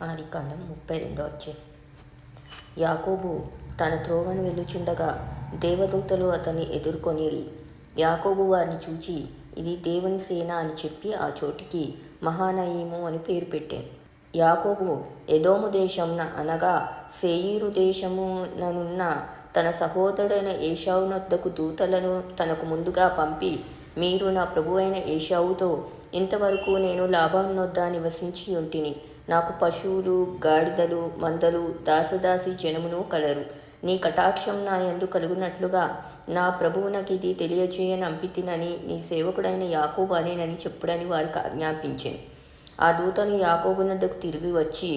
ఆదికాండం 32 అధ్యాయం. యాకోబు తన త్రోవను వెళ్ళుచుండగా దేవదూతలు అతన్ని ఎదుర్కొనిరి. యాకోబు వారిని చూచి, ఇది దేవుని సేన అని చెప్పి ఆ చోటికి మహానయీము అని పేరు పెట్టాను. యాకోబు ఎదోము దేశంన అనగా శేయీరు దేశముననున్న తన సహోదరుడైన ఏశావునొద్దకు దూతలను తనకు ముందుగా పంపి, మీరు నా ప్రభువైన ఏశావుతో, ఇంతవరకు నేను లాబానునొద్ద నివసించి ఉంటిని. నాకు పశువులు, గాడిదలు, మందలు, దాసదాసి జనమును కలరు. నీ కటాక్షం నా యందు కలుగునట్లుగా నా ప్రభువునకిది తెలియజేయనంపితినని నీ సేవకుడైన యాకోబు అనేనని చెప్పుడని వారికి ఆజ్ఞాపించాను. ఆ దూతను యాకోబునొద్దకు తిరిగి వచ్చి,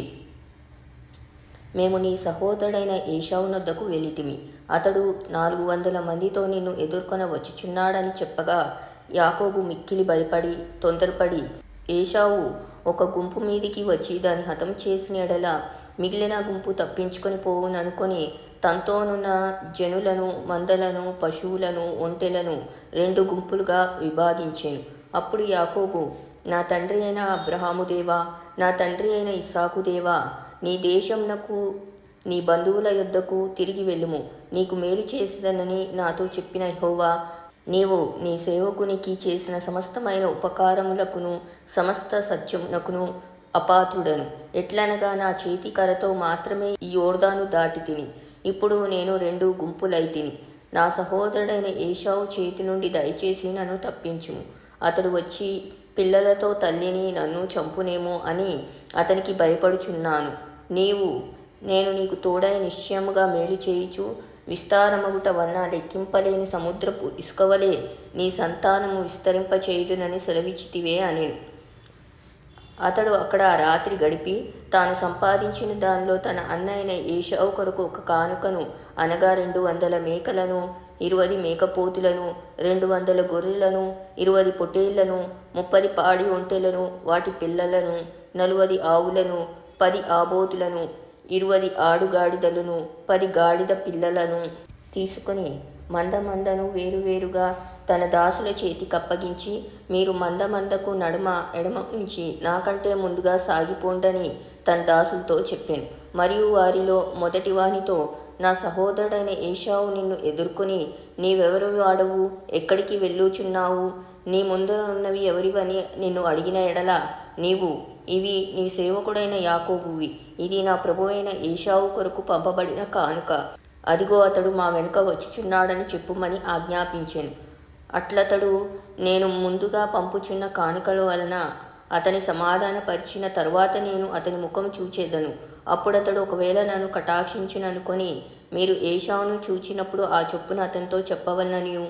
మేము నీ సహోదరుడైన ఏశావునొద్దకు వెళితిమి. అతడు 400 మందితో నిన్ను ఎదుర్కొన వచ్చుచున్నాడని చెప్పగా, యాకోబు మిక్కిలి భయపడి తొందరపడి, ఏశావు ఒక గుంపు మీదికి వచ్చి దాన్ని హతం చేసిన ఎడల మిగిలిన గుంపు తప్పించుకొని పోవుననుకొని తనతోనున్న జనులను, మందలను, పశువులను, ఒంటెలను 2 గుంపులుగా విభాగించాను. అప్పుడు యాకోబు, నా తండ్రి అయిన అబ్రహాము దేవా, నా తండ్రి అయిన ఇస్సాకు దేవా, నీ దేశమునకు నీ బంధువుల యొద్దకు తిరిగి వెళ్ళుము. నీకు మేలు చేసేదనని నాతో చెప్పిన యెహోవా, నీవు నీ సేవకునికి చేసిన సమస్తమైన ఉపకారములకును సమస్త సత్యమునకును అపాత్రుడను. ఎట్లనగా నా చేతి కర్రతో మాత్రమే ఈ యోర్దాను దాటి తిని, ఇప్పుడు నేను 2 గుంపులైతిని. నా సహోదరుడైన ఏశావు చేతి నుండి దయచేసి నన్ను తప్పించుము. అతడు వచ్చి పిల్లలతో తల్లిని నన్ను చంపునేమో అని అతనికి భయపడుచున్నాను. నేను నీకు తోడై నిశ్చయముగా మేలు చేయుచు విస్తారమగుట వలన లెక్కింపలేని సముద్రపు ఇసుకవలే నీ సంతానము విస్తరింపచేయుదునని సెలవిచ్చితివే అనెను. అతడు అక్కడ ఆ రాత్రి గడిపి తాను సంపాదించిన దానిలో తన అన్నైన ఏశావు కొరకు ఒక కానుకను అనగా 200 మేకలను, 20 మేకపోతులను, 200 గొర్రెలను, 20 పొట్టేళ్లను, 30 పాడి ఒంటెలను వాటి పిల్లలను, 40 ఆవులను, 10 ఆబోతులను, 20 ఆడుగాడిదలను, 10 గాడిద పిల్లలను తీసుకుని మందను వేరువేరుగా తన దాసుల చేతికి అప్పగించి, మీరు మందకు నడుమ ఎడమ ఉంచి నాకంటే ముందుగా సాగిపోండని తన దాసులతో చెప్పాను. మరియు వారిలో మొదటి వానితో, నా సహోదరుడైన ఏశావు నిన్ను ఎదుర్కొని, నీవెవరు వాడవు, ఎక్కడికి వెళ్ళుచున్నావు, నీ ముందరున్నవి ఎవరివని నిన్ను అడిగిన ఎడల నీవు, ఇవి నీ సేవకుడైన యాకోబువి, ఇది నా ప్రభువైన ఏశావు కొరకు పంపబడిన కానుక, అదిగో అతడు మా వెనుక వచ్చుచున్నాడని చెప్పుమని ఆజ్ఞాపించాను. అట్లతడు నేను ముందుగా పంపుచున్న కానుకల వలన అతని సమాధానపరిచిన తరువాత నేను అతని ముఖం చూచేదను. అప్పుడతడు ఒకవేళ నన్ను కటాక్షించుననుకొని, మీరు ఏశావును చూచినప్పుడు ఆ చొప్పున అతనితో చెప్పవలననియు,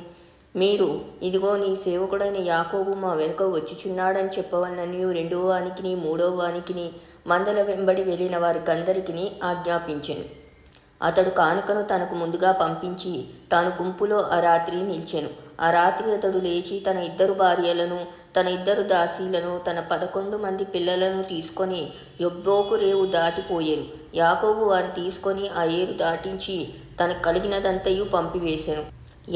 మీరు, ఇదిగో నీ సేవకుడైన యాకోబు మా వెనుక వచ్చుచున్నాడని చెప్పవలననియు 2వ వానికిని 3వ వానికిని మందల వెంబడి వెళ్ళిన వారికందరికీ ఆజ్ఞాపించెను. అతడు కానుకను తనకు ముందుగా పంపించి తాను గుంపులో ఆ రాత్రి నిలిచెను. ఆ రాత్రి అతడు లేచి తన 2 భార్యలను, తన 2 దాసీలను, తన 11 మంది పిల్లలను తీసుకొని యొబ్బోకు రేవు దాటిపోయాను. యాకోబు వారు తీసుకొని ఆ ఏరు దాటించి తనకు కలిగినదంతయు పంపివేశాను.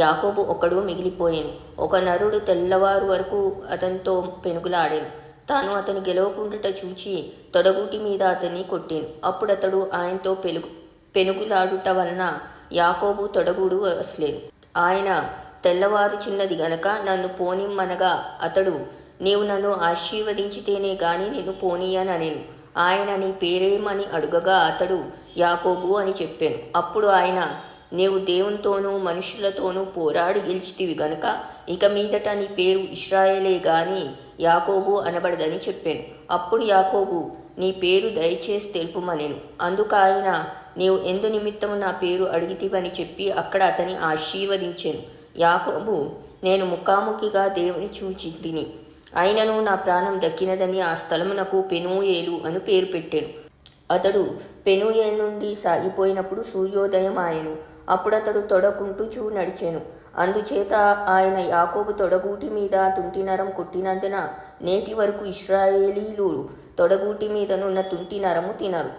యాకోబు ఒకడు మిగిలిపోయాను. ఒక నరుడు తెల్లవారు వరకు అతనితో పెనుగులాడాను. తాను అతని గెలవకుండుట చూచి తొడగూటి మీద అతన్ని కొట్టాను. అప్పుడు అతడు ఆయనతో పెనుగులాడుట వలన యాకోబు తొడగూడు వసలేదు. ఆయన తెల్లవారుచున్నది గనక నన్ను పోనిమ్మనగా అతడు, నీవు నన్ను ఆశీర్వదించితేనే గాని నిన్ను పోనీయనెను. ఆయన నీ పేరేమని అడుగగా అతడు యాకోబు అని చెప్పాను. అప్పుడు ఆయన, నీవు దేవునితోనూ మనుషులతోనూ పోరాడి గెలిచితివి గనుక ఇక మీదట నీ పేరు ఇశ్రాయేలే గాని యాకోబు అనబడదని చెప్పాను. అప్పుడు యాకోబు, నీ పేరు దయచేసి తెలుపుమనెను. అందుకు ఆయన, నీవు ఎందు నిమిత్తము నా పేరు అడిగితివని చెప్పి అక్కడ అతని ఆశీర్వదించాను. యాకోబు, నేను ముఖాముఖిగా దేవుని చూచితిని, అయినను నా ప్రాణం దక్కినదని ఆ స్థలమునకు పెనూయేలు అని పేరు పెట్టాను. అతడు పెనూయేలు నుండి సాగిపోయినప్పుడు సూర్యోదయం ఆయను. అప్పుడు అతడు తొడకుంటూ నడిచెను. అందుచేత ఆయన యాకోబు తొడగూటి మీద తుంటినరం కొట్టినందున నేటి వరకు ఇశ్రాయేలీలు తొడగూటి మీదనున్న తుంటి నరము తినరు.